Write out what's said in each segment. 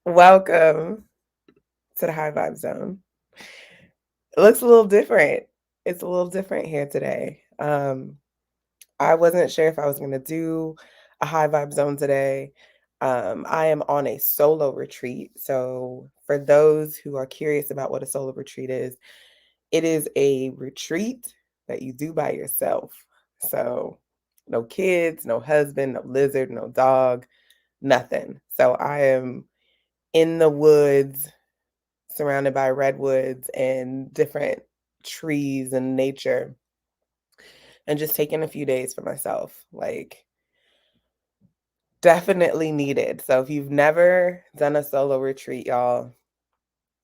Welcome to the High Vibe Zone. It looks a little different. It's a little different here today. I wasn't sure if I was going to do a High Vibe Zone today. I am on a solo retreat. So, for those who are curious about what a solo retreat is, it is a retreat that you do by yourself. So, no kids, no husband, no lizard, no dog, nothing. So, I am in the woods surrounded by redwoods and different trees and nature and just taking a few days for myself. Like, definitely needed. So if you've never done a solo retreat, y'all,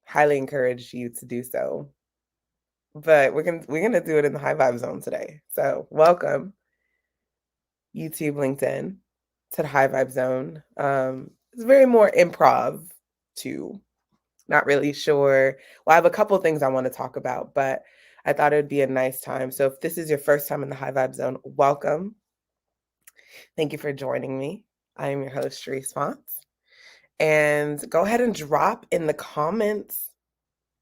highly encourage you to do so. But we're gonna do it in the high vibe zone today. So welcome, YouTube, LinkedIn, to the high vibe zone. It's very more improv too. Not really sure. Well, I have a couple of things I want to talk about, but I thought it would be a nice time. So if this is your first time in the High Vibe Zone, welcome. Thank you for joining me. I am your host, Sharice Fonts. And go ahead and drop in the comments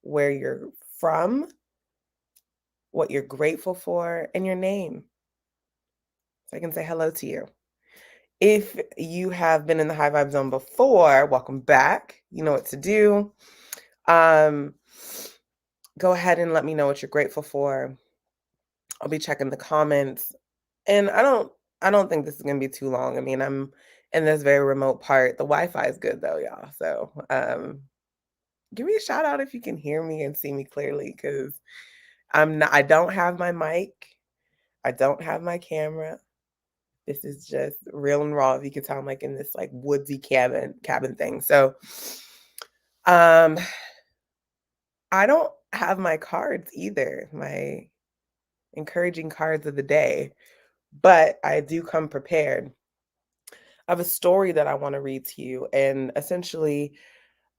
where you're from, what you're grateful for, and your name, so I can say hello to you. If you have been in the High Vibe Zone before, welcome back. You know what to do. Um, Go ahead and let me know what you're grateful for. I'll be checking the comments. And I don't think this is gonna be too long. I mean, I'm in this very remote part. The Wi-Fi is good though, y'all. So give me a shout out if you can hear me and see me clearly, because I don't have my mic, I don't have my camera. This is just real and raw, if you can tell I'm like in this like woodsy cabin thing. So um I don't have my cards either, my encouraging cards of the day, but I do come prepared. I have a story that I want to read to you, and essentially,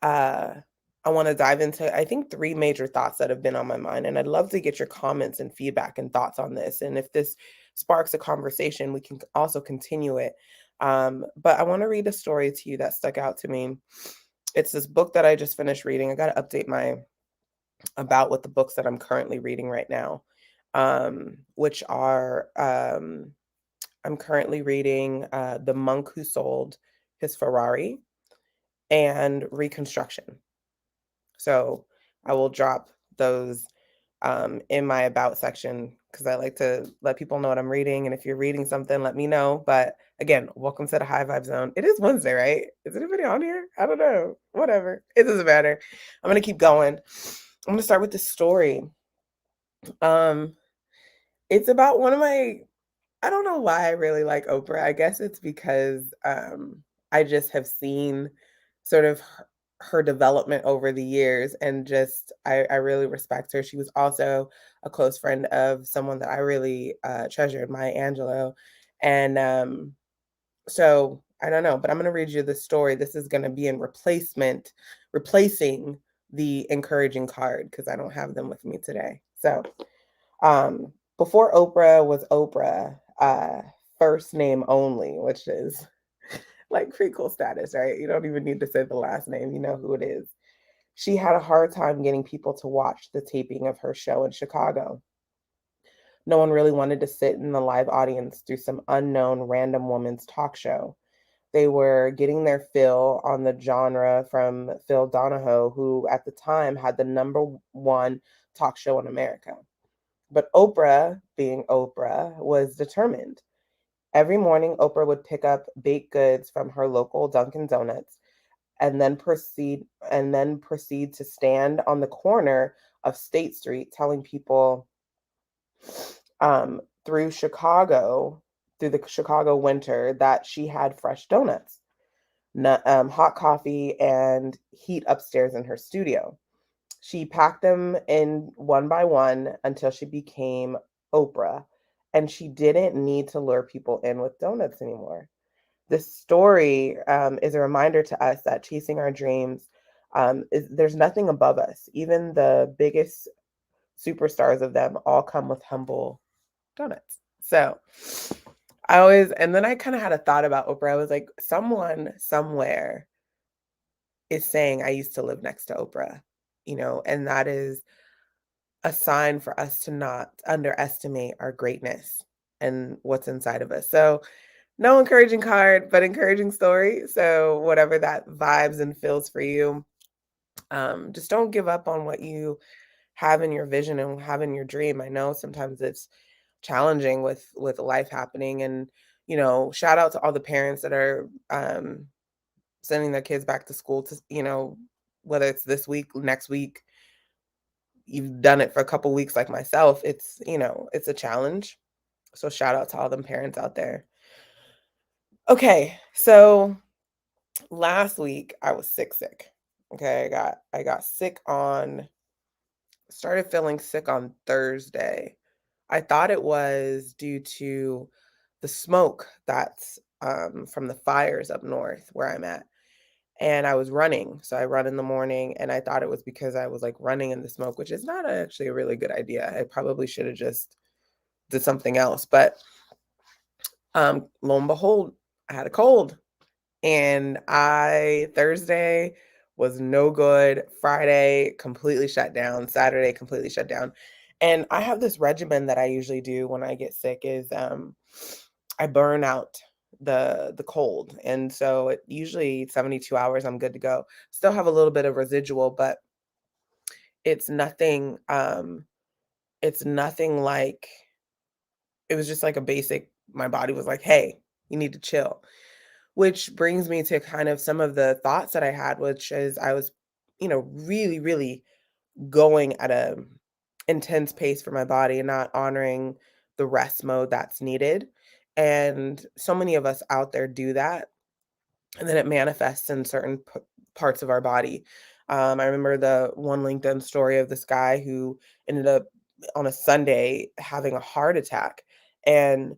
uh, I want to dive into, I think, three major thoughts that have been on my mind, and I'd love to get your comments and feedback and thoughts on this. And if this sparks a conversation, we can also continue it. But I want to read a story to you that stuck out to me. It's this book that I just finished reading. I got to update my about what the books that I'm currently reading right now, which are I'm currently reading The Monk Who Sold His Ferrari and Reconstruction. So I will drop those in my about section because I like to let people know what I'm reading. And if you're reading something, let me know. But again, welcome to the High Vibe Zone. It is Wednesday, right? Is anybody on here? I don't know. Whatever. It doesn't matter. I'm going to keep going. I'm going to start with this story. Um, it's about one of my I don't know why I really like Oprah. I guess it's because I just have seen sort of her development over the years, and just I really respect her. She was also a close friend of someone that I really treasured, Maya Angelou. And so I don't know, but I'm going to read you the story. This is going to be in replacing the encouraging card because I don't have them with me today. So before Oprah was Oprah, first name only, which is like pretty cool status, right? You don't even need to say the last name, you know who it is. She had a hard time getting people to watch the taping of her show in Chicago. No one really wanted to sit in the live audience through some unknown random woman's talk show. They were getting their fill on the genre from Phil Donahoe, who at the time had the number one talk show in America. But Oprah, being Oprah, was determined. Every morning, Oprah would pick up baked goods from her local Dunkin' Donuts and then proceed to stand on the corner of State Street telling people um, through Chicago, through the Chicago winter, that she had fresh donuts, hot coffee, and heat upstairs in her studio. She packed them in one by one until she became Oprah, and she didn't need to lure people in with donuts anymore. This story is a reminder to us that chasing our dreams, there's nothing above us. Even the biggest superstars of them all come with humble donuts. So and then I kind of had a thought about Oprah. I was like, someone somewhere is saying, "I used to live next to Oprah," and that is a sign for us to not underestimate our greatness and what's inside of us. So, no encouraging card, but encouraging story. So, whatever that vibes and feels for you, just don't give up on what you have in your vision and have in your dream. I know sometimes it's challenging with life happening, and shout out to all the parents that are sending their kids back to school to whether it's this week, next week, you've done it for a couple weeks like myself. It's a challenge. So shout out to all them parents out there. Okay, so last week I was sick. Okay, I got sick on started feeling sick on Thursday. I thought it was due to the smoke that's from the fires up north where I'm at. And I was running. So I run in the morning, and I thought it was because I was like running in the smoke, which is not actually a really good idea. I probably should have just did something else. But lo and behold, I had a cold. And I Thursday was no good. Friday completely shut down. Saturday completely shut down. And I have this regimen that I usually do when I get sick is I burn out the cold. And so it usually 72 hours I'm good to go. Still have a little bit of residual, but it's nothing it's nothing like it was just like a basic my body was like, "Hey, you need to chill." Which brings me to kind of some of the thoughts that I had, which is I was, really, really going at a intense pace for my body and not honoring the rest mode that's needed. And so many of us out there do that, and then it manifests in certain parts of our body. I remember the one LinkedIn story of this guy who ended up on a Sunday having a heart attack and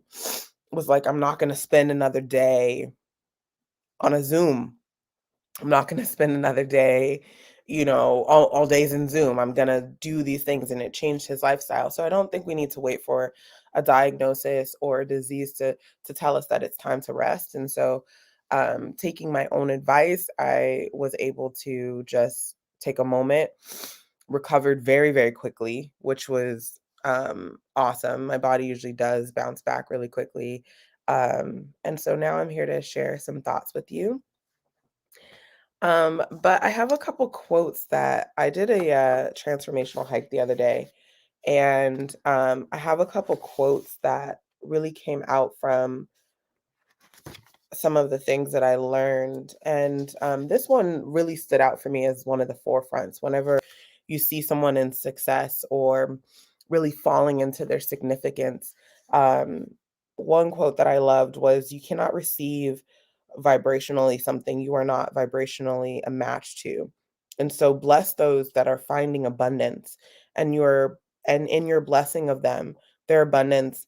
was like, "I'm not going to spend another day on a Zoom. I'm not gonna spend another day, all days in Zoom. I'm gonna do these things," and it changed his lifestyle. So I don't think we need to wait for a diagnosis or a disease to tell us that it's time to rest. And so, taking my own advice, I was able to just take a moment, recovered very, very quickly, which was awesome. My body usually does bounce back really quickly. And so now I'm here to share some thoughts with you. But I have a couple quotes that I did a transformational hike the other day, and I have a couple quotes that really came out from some of the things that I learned. And this one really stood out for me as one of the forefronts. Whenever you see someone in success or really falling into their significance, um, one quote that I loved was, "You cannot receive vibrationally something you are not vibrationally a match to." And so bless those that are finding abundance, and in your blessing of them, their abundance,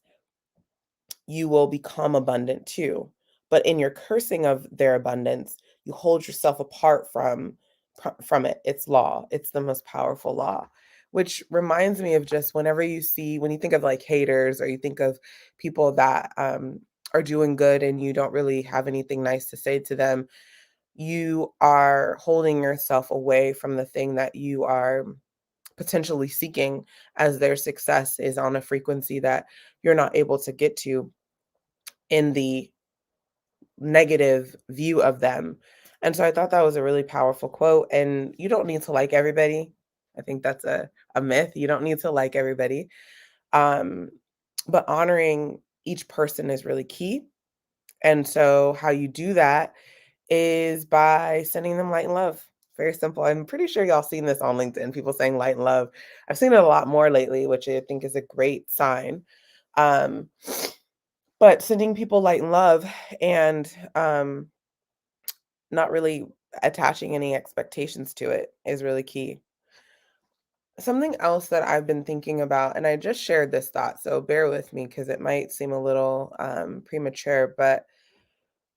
you will become abundant too. But in your cursing of their abundance, you hold yourself apart from it. It's law. It's the most powerful law. Which reminds me of just when you think of like haters, or you think of people that are doing good and you don't really have anything nice to say to them, you are holding yourself away from the thing that you are potentially seeking, as their success is on a frequency that you're not able to get to in the negative view of them. And so I thought that was a really powerful quote. And you don't need to like everybody. I think that's a myth. You don't need to like everybody. Um, but honoring each person is really key. And so how you do that is by sending them light and love. Very simple. I'm pretty sure y'all seen this on LinkedIn, people saying light and love. I've seen it a lot more lately, which I think is a great sign. Um, but sending people light and love, and not really attaching any expectations to it is really key. Something else that I've been thinking about, and I just shared this thought, so bear with me because it might seem a little premature, but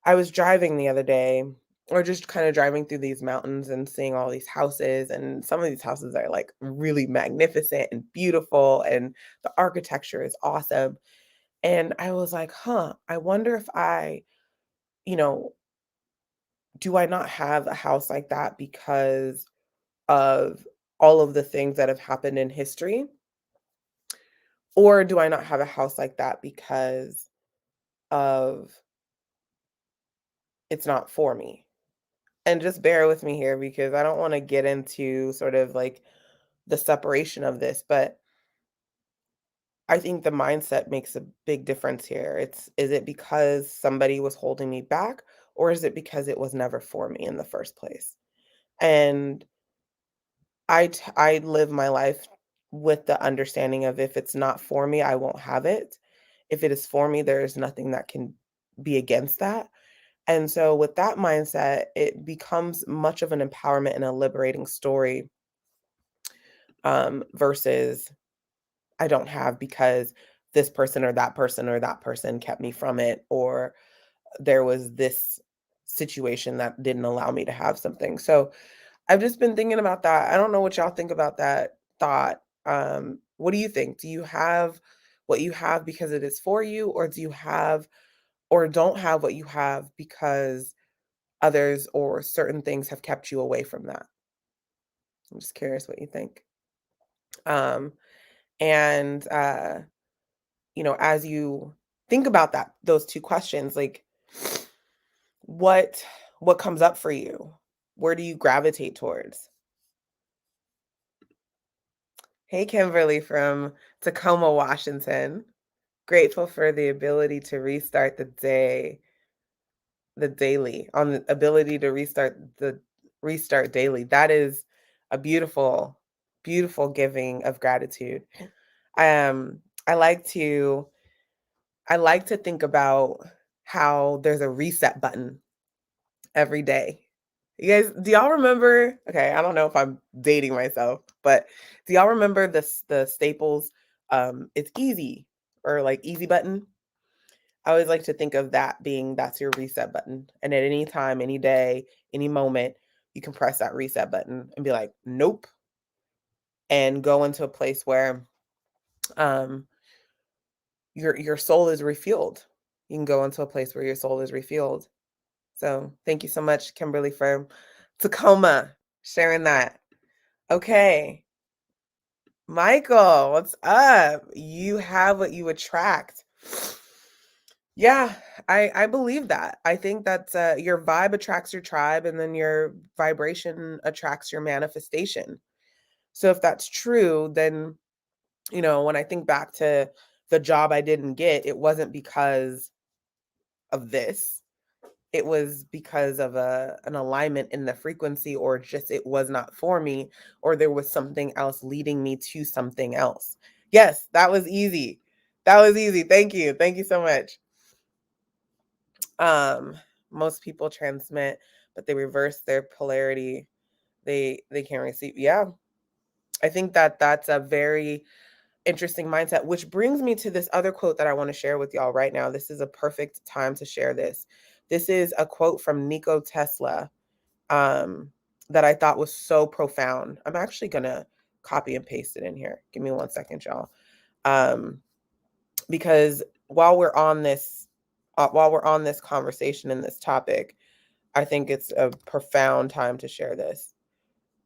I was driving the other day, or just kind of driving through these mountains and seeing all these houses. And some of these houses are like really magnificent and beautiful, and the architecture is awesome. And I was like, huh, I wonder if I, you know, do I not have a house like that because of all of the things that have happened in history? Or do I not have a house like that because of it's not for me? And just bear with me here because I don't want to get into sort of like the separation of this, but I think the mindset makes a big difference here. Is it because somebody was holding me back, or is it because it was never for me in the first place? And I live my life with the understanding of if it's not for me, I won't have it. If it is for me, there is nothing that can be against that. And so with that mindset, it becomes much of an empowerment and a liberating story, versus I don't have because this person or that person or that person kept me from it, or there was this situation that didn't allow me to have something. So I've just been thinking about that. I don't know what y'all think about that thought. What do you think? Do you have what you have because it is for you, or do you have or don't have what you have because others or certain things have kept you away from that? I'm just curious what you think. Um, and as you think about those two questions, like what what comes up for you? Where do you gravitate towards? Hey, Kimberly from Tacoma, Washington. Grateful for the ability to restart the daily, on the ability to restart daily. That is a beautiful, beautiful giving of gratitude. Um, I like to I like to think about how there's a reset button every day. You guys, do y'all remember? Okay, I don't know if I'm dating myself, but do y'all remember the Staples it's easy or like easy button? I always like to think of that being that's your reset button. And at any time, any day, any moment, you can press that reset button and be like, nope, and go into a place where um your soul is refueled. You can go into a place where your soul is refueled. So thank you so much, Kimberly, for Tacoma sharing that. Okay. Michael, what's up? You have what you attract. Yeah, I believe that. I think that your vibe attracts your tribe, and then your vibration attracts your manifestation. So if that's true, then when I think back to the job I didn't get, it wasn't because of this. It was because of an alignment in the frequency, or just it was not for me, or there was something else leading me to something else. Yes, that was easy. That was easy. Thank you. Thank you so much. Um, Most people transmit, but they reverse their polarity. They can't receive. Yeah, I think that that's a very interesting mindset, which brings me to this other quote that I want to share with y'all right now. This is a perfect time to share this. This is a quote from Nico Tesla, um, that I thought was so profound. I'm actually gonna copy and paste it in here. Give me 1 second, y'all. Um, because while we're on this conversation and this topic, I think it's a profound time to share this.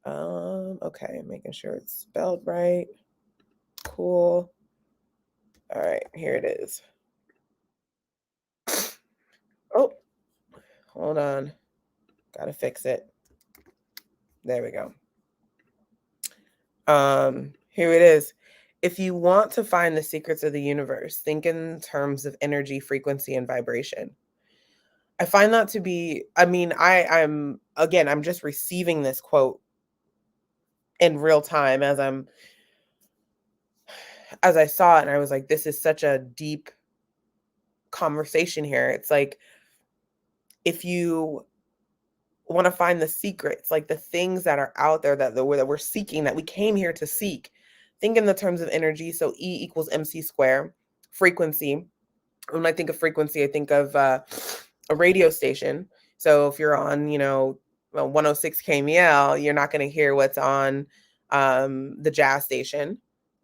Okay, making sure it's spelled right. Cool. All right, here it is. Oh, hold on. Gotta fix it. There we go. Here it is. If you want to find the secrets of the universe, think in terms of energy, frequency, and vibration. I find that to be, I mean, I'm just receiving this quote in real time as I saw it, and I was like, this is such a deep conversation here. It's like if you want to find the secrets, like the things that are out there that we're seeking, that we came here to seek. Think in the terms of energy. So E equals MC square, frequency. When I think of frequency, I think of a radio station. So if you're on, 106 KML, you're not going to hear what's on the jazz station,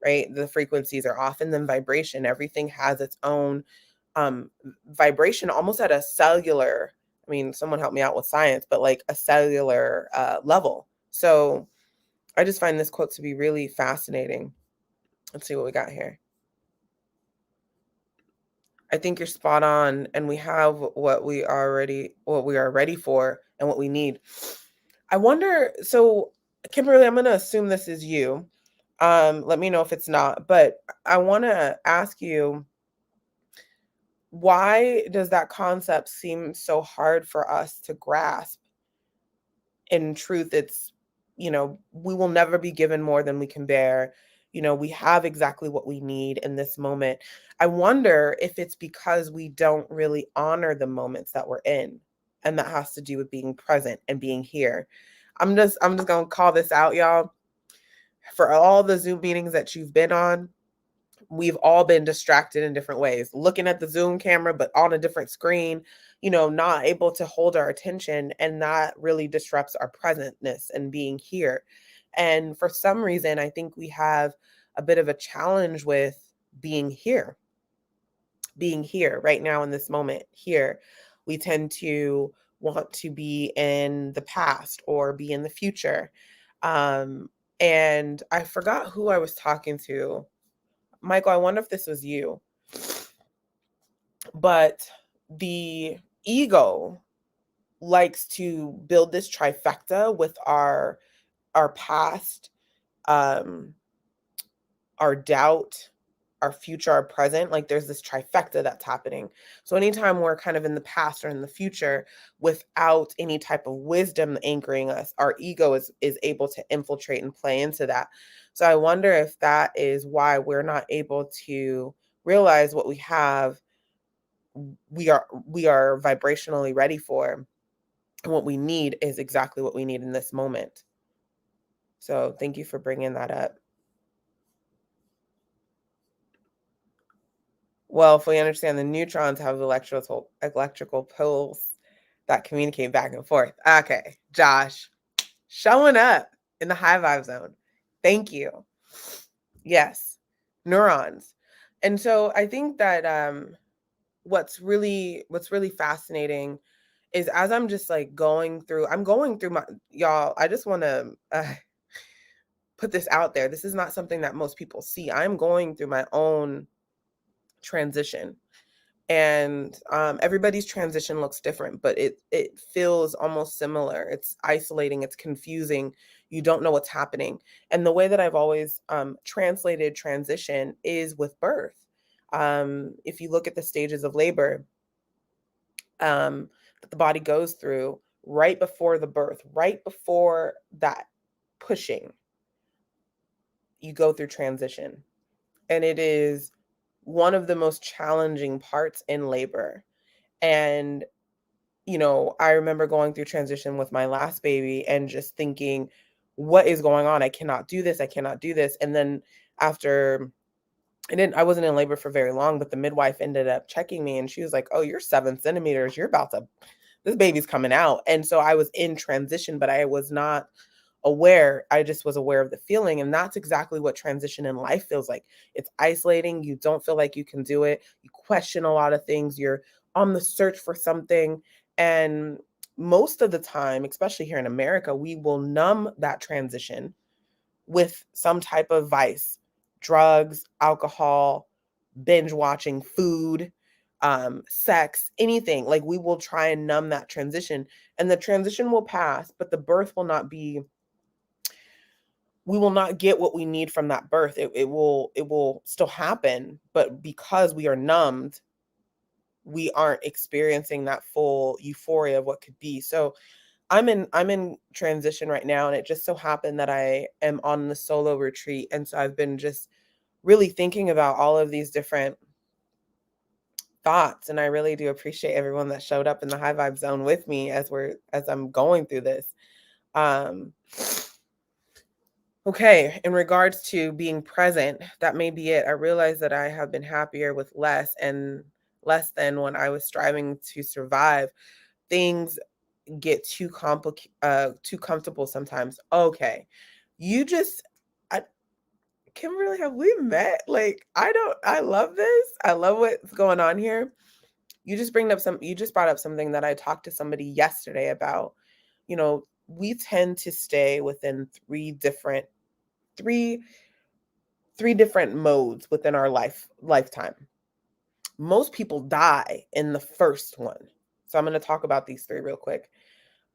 right? The frequencies are off, and then vibration. Everything has its own vibration, almost at a cellular I mean, someone help me out with science, but like a cellular level. So I just find this quote to be really fascinating. Let's see what we got here. I think you're spot on, and we have what we are ready for and what we need. I wonder, so Kimberly, I'm gonna assume this is you. Let me know if it's not, but I wanna ask you, why does that concept seem so hard for us to grasp? In truth, it's, we will never be given more than we can bear. We have exactly what we need in this moment. I wonder if it's because we don't really honor the moments that we're in. And that has to do with being present and being here. I'm just gonna call this out, y'all. For all the Zoom meetings that you've been on, we've all been distracted in different ways, looking at the Zoom camera, but on a different screen, not able to hold our attention. And that really disrupts our presentness and being here. And for some reason, I think we have a bit of a challenge with being here, being here right now in this moment here. We tend to want to be in the past or be in the future. Um, and I forgot who I was talking to. Michael, I wonder if this was you, but the ego likes to build this trifecta with our past, um, our doubt, our future, our present. Like there's this trifecta that's happening. So anytime we're kind of in the past or in the future without any type of wisdom anchoring us, our ego is able to infiltrate and play into that. So I wonder if that is why we're not able to realize what we have, we are vibrationally ready for, and what we need is exactly what we need in this moment. So thank you for bringing that up. Well, if we understand the neutrons have electrical poles that communicate back and forth. Okay, Josh, showing up in the high vibe zone. Thank you. Yes, neurons. And so I think that what's really fascinating is, as I'm just like I'm going through my, y'all, I just want to put this out there. This is not something that most people see. I'm going through my own transition, and everybody's transition looks different, but it feels almost similar. It's isolating, it's confusing, you don't know what's happening. And the way that I've always translated transition is with birth. If you look at the stages of labor that the body goes through, right before the birth, right before that pushing, you go through transition. And it is one of the most challenging parts in labor. And, I remember going through transition with my last baby and just thinking, what is going on? I cannot do this. I cannot do this. And then after I wasn't in labor for very long, but the midwife ended up checking me and she was like, "Oh, you're 7 centimeters. This baby's coming out." And so I was in transition, but I was not aware. I just was aware of the feeling. And that's exactly what transition in life feels like. It's isolating. You don't feel like you can do it. You question a lot of things. You're on the search for something. And most of the time, especially here in America, we will numb that transition with some type of vice, drugs, alcohol, binge watching, food, sex, anything. Like we will try and numb that transition, and the transition will pass, but the birth will not be, we will not get what we need from that birth. It will still happen, but because we are numbed, we aren't experiencing that full euphoria of what could be. So I'm in transition right now, and it just so happened that I am on the solo retreat, and so I've been just really thinking about all of these different thoughts, and I really do appreciate everyone that showed up in the high vibe zone with me as I'm going through this. Um okay, in regards to being present, that may be it. I realize that I have been happier with less and less than when I was striving to survive. Things get too comfortable sometimes. Okay. You just I Kimberly, have we met? Like, I love this. I love what's going on here. You just brought up something that I talked to somebody yesterday about. We tend to stay within three three different modes within our lifetime. Most people die in the first one. So I'm going to talk about these three real quick.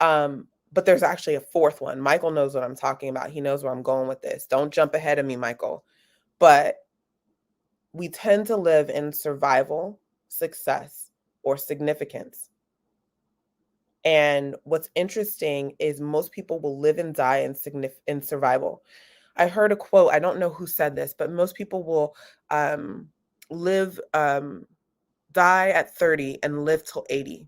But there's actually a fourth one. Michael knows what I'm talking about. He knows where I'm going with this. Don't jump ahead of me, Michael. But we tend to live in survival, success, or significance. And what's interesting is most people will live and die in survival. I heard a quote. I don't know who said this, but most people will live, die at 30 and live till 80.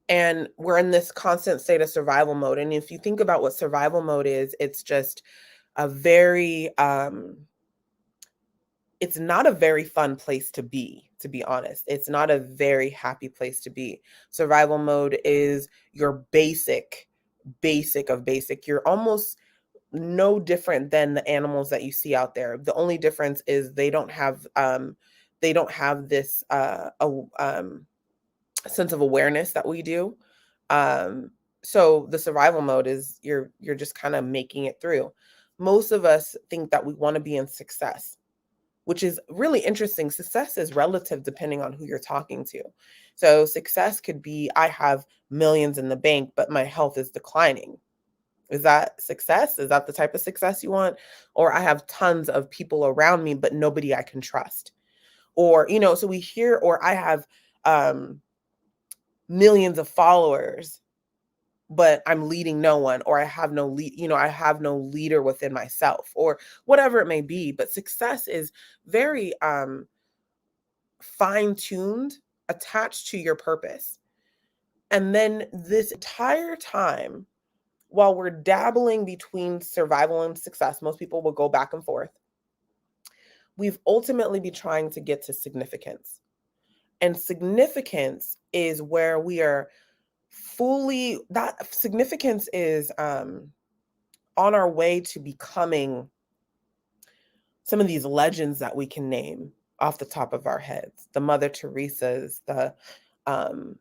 And we're in this constant state of survival mode. And if you think about what survival mode is, it's just a very, it's not a very fun place to be honest. It's not a very happy place to be. Survival mode is your basic of basic. You're almost no different than the animals that you see out there. The only difference is they don't have this sense of awareness that we do. So the survival mode is you're just kind of making it through. Most of us think that we want to be in success, which is really interesting. Success is relative depending on who you're talking to. So success could be, I have millions in the bank, but my health is declining. Is that success? Is that the type of success you want? Or I have tons of people around me, but nobody I can trust. Or, so we hear, or I have millions of followers, but I'm leading no one, or I have no leader within myself, or whatever it may be. But success is very fine-tuned, attached to your purpose. And then this entire time, while we're dabbling between survival and success, most people will go back and forth. We've ultimately be trying to get to significance. And significance is where we are that significance is on our way to becoming some of these legends that we can name off the top of our heads. The Mother Teresa's, the Nelson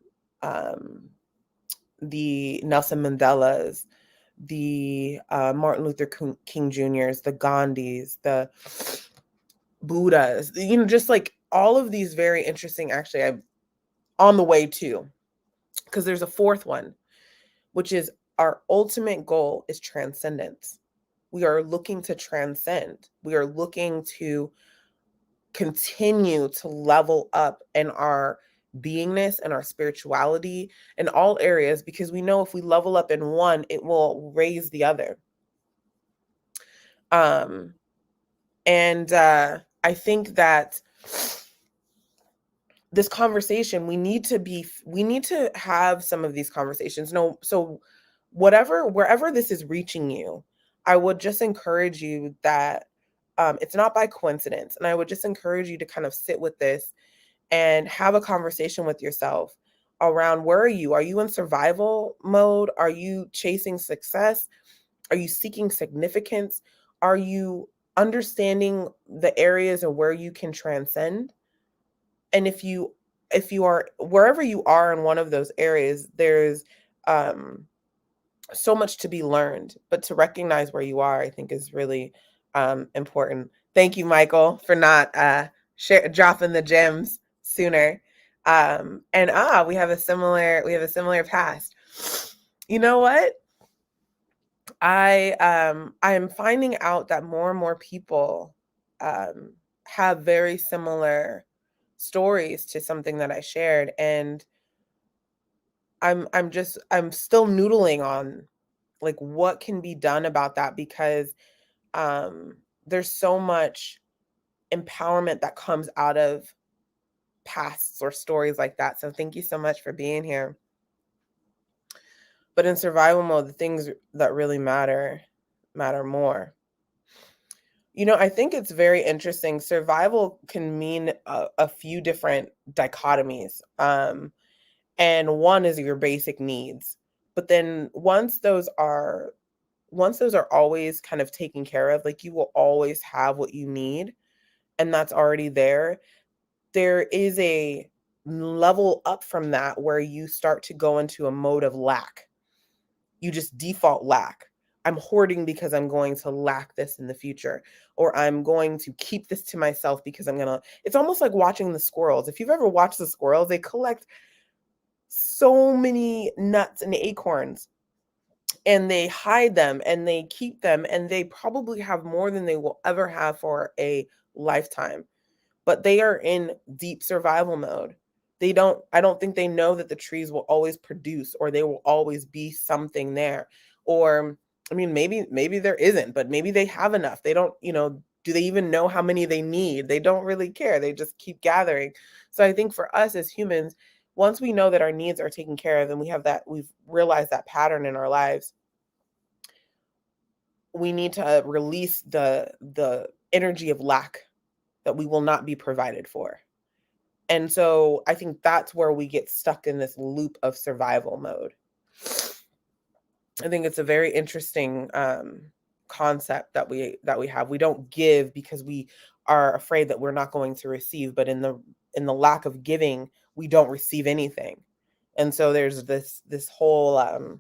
Mandela's, the Martin Luther King Jr.'s, the Gandhis, the Buddhas, just like all of these very interesting, actually, I'm on the way to, because there's a fourth one, which is our ultimate goal is transcendence. We are looking to transcend. We are looking to continue to level up in our beingness and our spirituality in all areas, because we know if we level up in one, it will raise the other. And I think that this conversation, we need to have some of these conversations. No, so wherever this is reaching you, I would just encourage you that it's not by coincidence. And I would just encourage you to kind of sit with this and have a conversation with yourself around, where are you? Are you in survival mode? Are you chasing success? Are you seeking significance? Are you understanding the areas of where you can transcend? And if you are, wherever you are in one of those areas, there's so much to be learned, but to recognize where you are, I think, is really important. Thank you, Michael, for not dropping the gems sooner. And we have a similar past. You know what? I am finding out that more and more people have very similar stories to something that I shared, and I'm still noodling on like what can be done about that, because there's so much empowerment that comes out of pasts or stories like that. So thank you so much for being here. But in survival mode, the things that really matter more. I think it's very interesting. Survival can mean a few different dichotomies. And one is your basic needs. But then once those are always kind of taken care of, like you will always have what you need, and that's already there. There is a level up from that where you start to go into a mode of lack. You just default lack. I'm hoarding because I'm going to lack this in the future, or I'm going to keep this to myself because it's almost like watching the squirrels. If you've ever watched the squirrels, they collect so many nuts and acorns and they hide them and they keep them, and they probably have more than they will ever have for a lifetime, but they are in deep survival mode. I don't think they know that the trees will always produce, or they will always be something there. Or, I mean, maybe there isn't, but maybe they have enough. They don't, do they even know how many they need? They don't really care. They just keep gathering. So I think for us as humans, once we know that our needs are taken care of and we've realized that pattern in our lives, we need to release the energy of lack that we will not be provided for. And so I think that's where we get stuck in this loop of survival mode. I think it's a very interesting concept that we have. We don't give because we are afraid that we're not going to receive, but in the lack of giving, we don't receive anything. And so there's this whole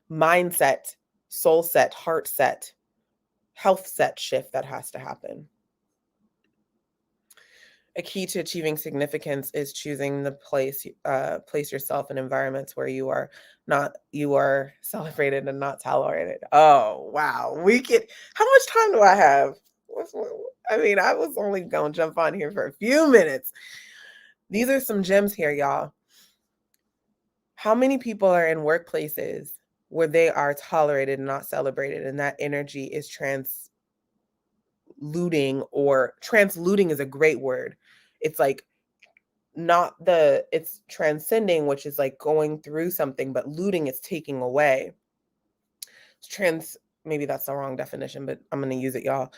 mindset, soul set, heart set, health set shift that has to happen. A key to achieving significance is choosing the place yourself in environments where you are celebrated and not tolerated. Oh, wow. How much time do I have? I was only going to jump on here for a few minutes. These are some gems here, y'all. How many people are in workplaces where they are tolerated and not celebrated, and that energy is transluting is a great word. It's like it's transcending, which is like going through something, but looting is taking away. Maybe that's the wrong definition, but I'm going to use it, y'all.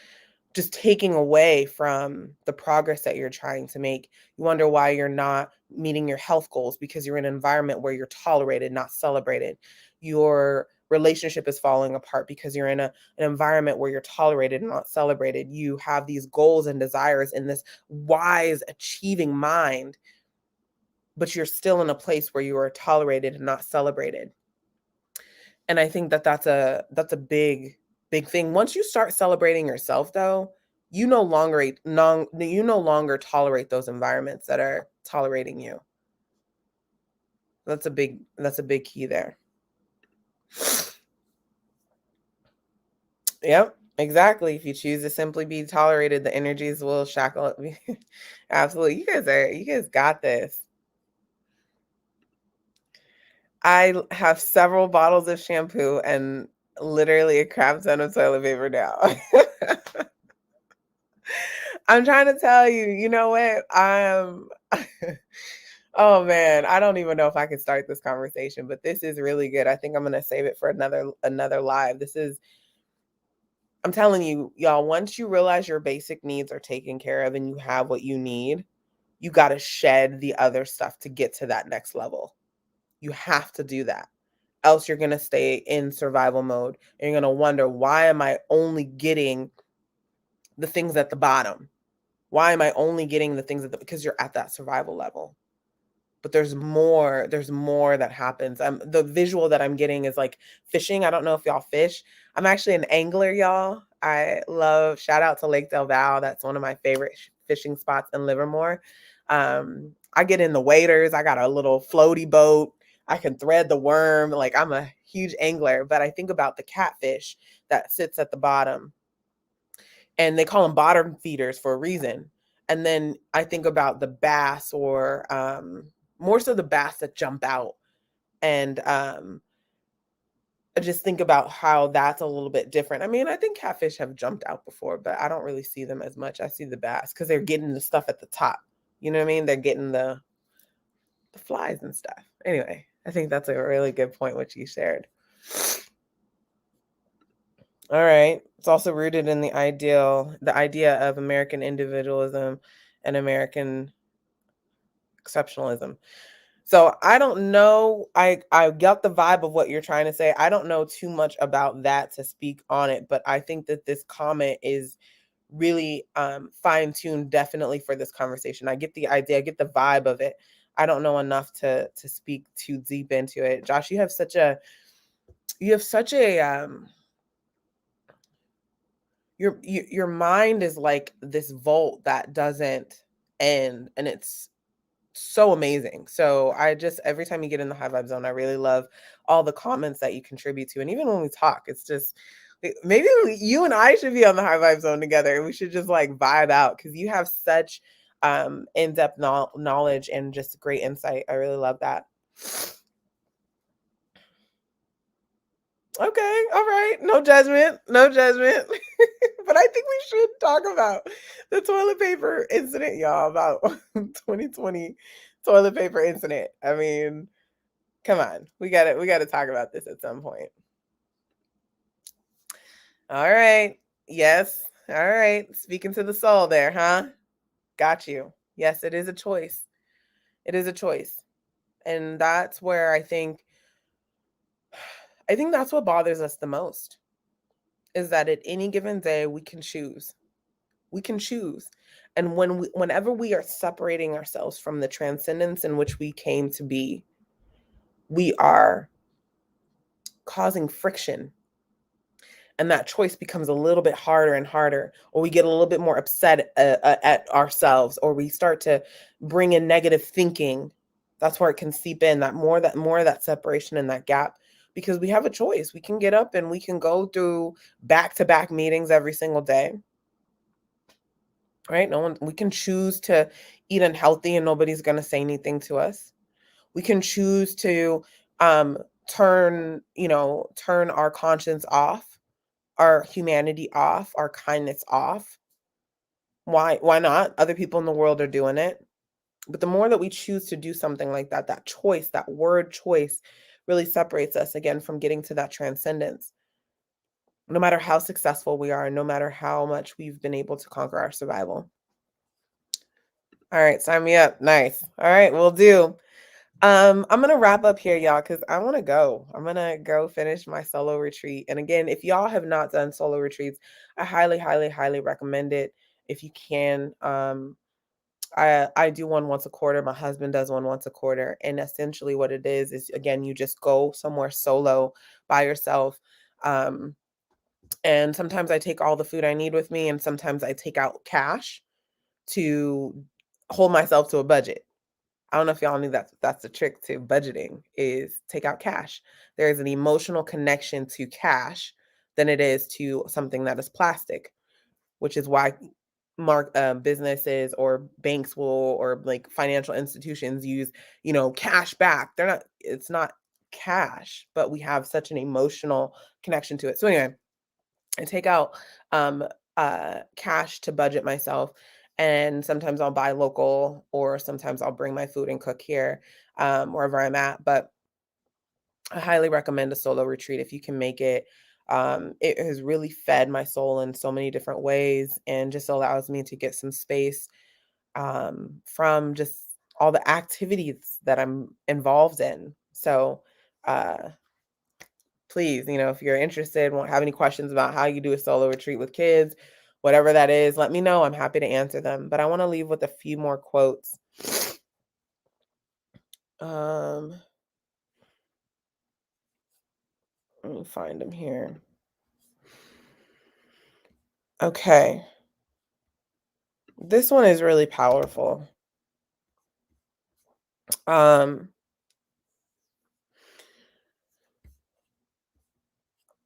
Just taking away from the progress that you're trying to make. You wonder why you're not meeting your health goals, because you're in an environment where you're tolerated, not celebrated. Your relationship is falling apart because you're in an environment where you're tolerated and not celebrated. You have these goals and desires in this wise, achieving mind, but you're still in a place where you are tolerated and not celebrated. And I think that that's a big thing. Once you start celebrating yourself, though, you no longer tolerate those environments that are tolerating you. That's a big key there. Yep, exactly. If you choose to simply be tolerated, the energies will shackle up. Absolutely. You guys got this. I have several bottles of shampoo and literally a crap ton of toilet paper now. I'm trying to tell you, you know what? Oh man, I don't even know if I can start this conversation, but this is really good. I think I'm gonna save it for another live. I'm telling you, y'all, once you realize your basic needs are taken care of and you have what you need, you gotta shed the other stuff to get to that next level. You have to do that. Else you're gonna stay in survival mode and you're gonna wonder, why am I only getting the things at the bottom? Why am I only getting the things because you're at that survival level? But there's more that happens. The visual that I'm getting is like fishing. I don't know if y'all fish. I'm actually an angler, y'all. Shout out to Lake Del Valle. That's one of my favorite fishing spots in Livermore. I get in the waders. I got a little floaty boat. I can thread the worm. Like, I'm a huge angler, but I think about the catfish that sits at the bottom, and they call them bottom feeders for a reason. And then I think about the bass, or more so the bass that jump out. And I just think about how that's a little bit different. I mean, I think catfish have jumped out before, but I don't really see them as much. I see the bass because they're getting the stuff at the top. You know what I mean? They're getting the flies and stuff. Anyway, I think that's a really good point, which you shared. All right. It's also rooted in the idea of American individualism and American exceptionalism. So I don't know. I got the vibe of what you're trying to say. I don't know too much about that to speak on it, but I think that this comment is really fine-tuned definitely for this conversation. I get the idea, I get the vibe of it. I don't know enough to speak too deep into it. Josh, you have such a your mind is like this vault that doesn't end, and it's so amazing. So I just every time you get in the high vibe zone, I really love all the comments that you contribute to. And even when we talk, it's just maybe you and I should be on the high vibe zone together, and we should just like vibe out because you have such in-depth knowledge and just great insight. I really love that. Okay, all right. No judgment. No judgment. But I think we should talk about the toilet paper incident, y'all, about 2020 toilet paper incident. I mean, come on. We got to talk about this at some point. All right. Yes. All right. Speaking to the soul there, huh? Got you. Yes, it is a choice. It is a choice. And that's where I think that's what bothers us the most is that at any given day we can choose. We can choose. And whenever we are separating ourselves from the transcendence in which we came to be, we are causing friction, and that choice becomes a little bit harder and harder, or we get a little bit more upset at ourselves, or we start to bring in negative thinking. That's where it can seep in, that more of that separation and that gap, because we have a choice. We can get up and we can go through back-to-back meetings every single day, right? We can choose to eat unhealthy and nobody's going to say anything to us. We can choose to um turn our conscience off, our humanity off, our kindness off. Why not? Other people in the world are doing it. But the more that we choose to do something like that, that choice, that word choice really separates us again from getting to that transcendence. No matter how successful we are, no matter how much we've been able to conquer our survival. All right, sign me up. Nice. All right, we'll do. I'm gonna wrap up here, y'all, because I want to go. I'm gonna go finish my solo retreat. And again, if y'all have not done solo retreats, I highly, highly, highly recommend it if you can. I do one once a quarter. My husband does one once a quarter, and essentially what it is again, you just go somewhere solo by yourself. Um, and sometimes I take all the food I need with me, and sometimes I take out cash to hold myself to a budget. I don't know if y'all knew that's the trick to budgeting is take out cash. There is an emotional connection to cash than it is to something that is plastic, which is why businesses or banks will or like financial institutions use cash back. It's not cash, but we have such an emotional connection to it. So anyway, I take out um, cash to budget myself. And sometimes I'll buy local, or sometimes I'll bring my food and cook here wherever I'm at. But I highly recommend a solo retreat if you can make it. It has really fed my soul in so many different ways and just allows me to get some space from just all the activities that I'm involved in. So, uh, please, if you're interested, won't have any questions about how you do a solo retreat with kids, whatever that is, let me know. I'm happy to answer them. But I want to leave with a few more quotes. Um, Let me find them here. Okay. This one is really powerful. Um,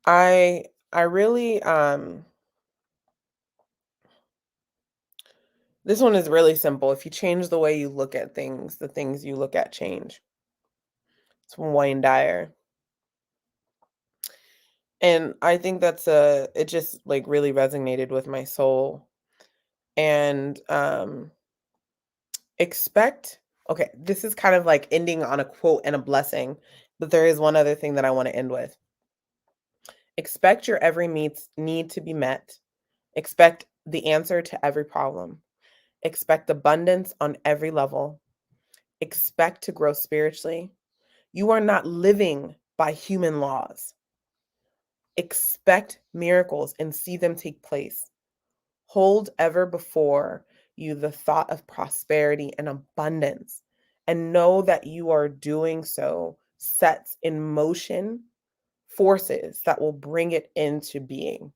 I I really this one is really simple. If you change the way you look at things, the things you look at change. It's from Wayne Dyer. And I think it just like really resonated with my soul. And expect okay, this is kind of like ending on a quote and a blessing, but there is one other thing that I want to end with. Expect your every need to be met. Expect the answer to every problem. Expect abundance on every level. Expect to grow spiritually. You are not living by human laws. Expect miracles and see them take place. Hold ever before you the thought of prosperity and abundance, and know that you are doing so sets in motion forces that will bring it into being.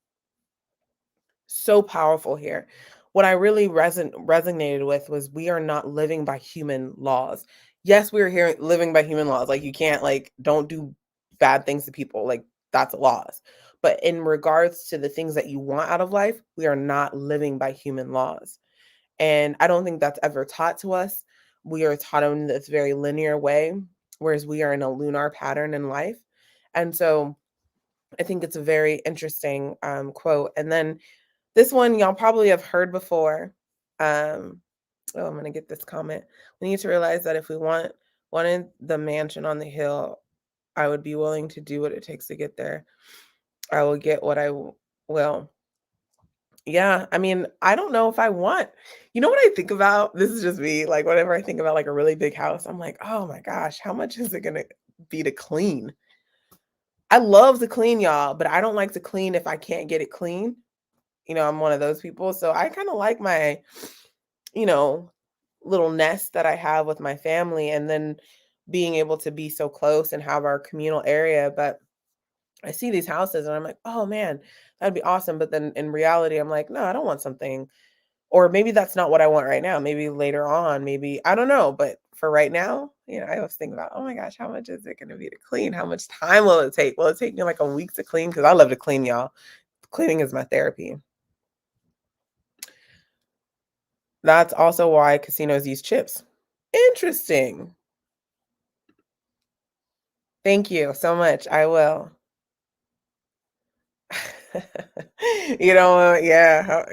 So powerful here. What I really resonated with was we are not living by human laws. Yes, we're here living by human laws. Like you can't don't do bad things to people. Like that's laws. But in regards to the things that you want out of life, we are not living by human laws. And I don't think that's ever taught to us. We are taught in this very linear way, whereas we are in a lunar pattern in life. And so I think it's a very interesting quote. And then this one y'all probably have heard before. Oh, I'm gonna get this comment. We need to realize that if we wanted the mansion on the hill, I would be willing to do what it takes to get there. I will get what I will. Yeah, I mean, I don't know if I want. You know what I think about? This is just me. Like whenever I think about like a really big house, I'm like, oh my gosh, how much is it gonna be to clean? I love to clean, y'all, but I don't like to clean if I can't get it clean. I'm one of those people. So I kind of like my, you know, little nest that I have with my family and then being able to be so close and have our communal area. But I see these houses and I'm like, oh man, that'd be awesome. But then in reality, I'm like, no, I don't want something. Or maybe that's not what I want right now. Maybe later on, maybe I don't know. But for right now, I always think about, oh my gosh, how much is it going to be to clean? How much time will it take? Will it take me like a week to clean? Because I love to clean, y'all. Cleaning is my therapy. That's also why casinos use chips. Interesting. Thank you so much. I will. Yeah.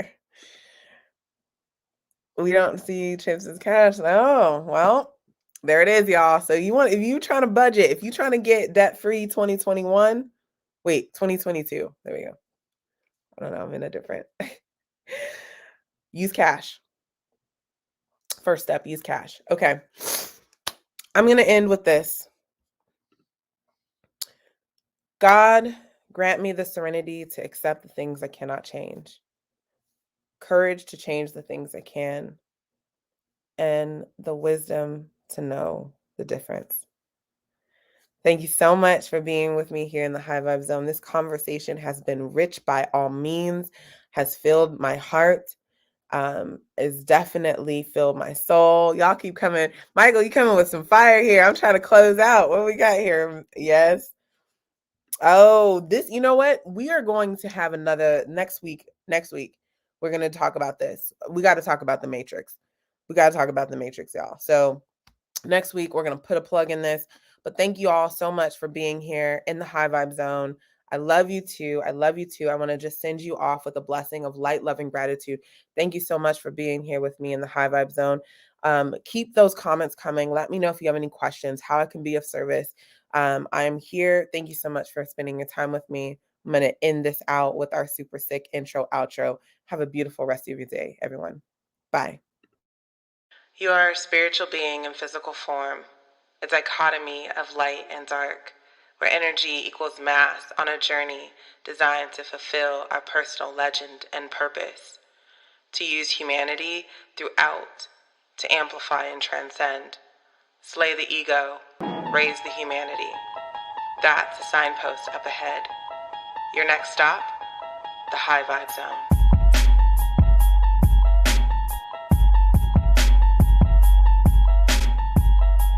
We don't see chips as cash. Oh, well, there it is, y'all. So if you trying to budget, if you trying to get debt free 2021, wait, 2022. There we go. I don't know. I'm in a different. Use cash. First step, use cash. Okay. I'm going to end with this. God, grant me the serenity to accept the things I cannot change, courage to change the things I can, and the wisdom to know the difference. Thank you so much for being with me here in the High Vibe Zone. This conversation has been rich by all means, has filled my heart, is definitely filled my soul. Y'all keep coming. Michael, you coming with some fire here. I'm trying to close out. What we got here? Yes. Oh, you know what? We are going to have another next week. Next week, we're going to talk about this. We got to talk about the Matrix. We got to talk about the Matrix, y'all. So next week, we're going to put a plug in this. But thank you all so much for being here in the High Vibe Zone. I love you too. I love you too. I want to just send you off with a blessing of light, love, and gratitude. Thank you so much for being here with me in the High Vibe Zone. Keep those comments coming. Let me know if you have any questions, how I can be of service. I am here. Thank you so much for spending your time with me. I'm going to end this out with our super sick intro, outro. Have a beautiful rest of your day, everyone. Bye. You are a spiritual being in physical form, a dichotomy of light and dark, where energy equals mass on a journey designed to fulfill our personal legend and purpose, to use humanity throughout, to amplify and transcend, slay the ego, raise the humanity. That's the signpost up ahead. Your next stop, the High Vibe Zone.